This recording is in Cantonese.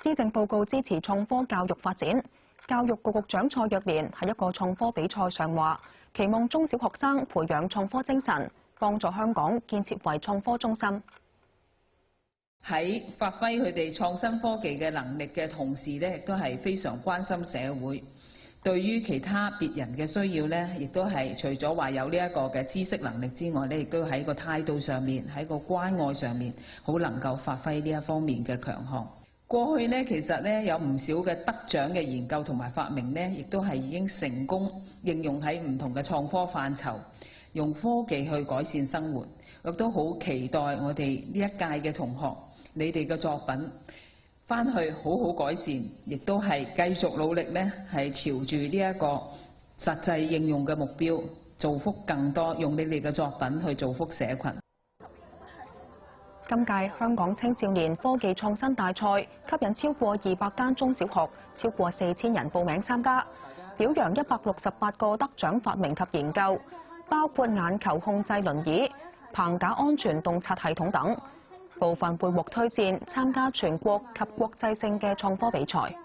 施政報告支持創科教育發展。教育局局長蔡若蓮喺一個創科比賽上話，期望中小學生培養創科精神，幫助香港建設為創科中心。喺發揮佢哋創新科技嘅能力嘅同時咧，亦都係非常關心社會。對於其他別人嘅需要咧，亦都係除咗話有呢一個嘅知識能力之外咧，亦都喺個態度上面，喺個關愛上面，好能夠發揮呢一方面嘅強項。過去咧，其實咧有唔少嘅得獎嘅研究同埋發明咧，亦都係已經成功應用喺唔同嘅創科範疇，用科技去改善生活。亦都好期待我哋呢一屆嘅同學，你哋嘅作品翻去好好改善，亦都係繼續努力咧，係朝住呢一個實際應用嘅目標，造福更多，用你哋嘅作品去造福社群。今屆香港青少年科技創新大賽吸引超過200間中小學，超過4000人報名參加，表揚168個得獎發明及研究，包括眼球控制輪椅、棚架安全洞察系統等。部分會獲推薦參加全國及國際性嘅創科比賽。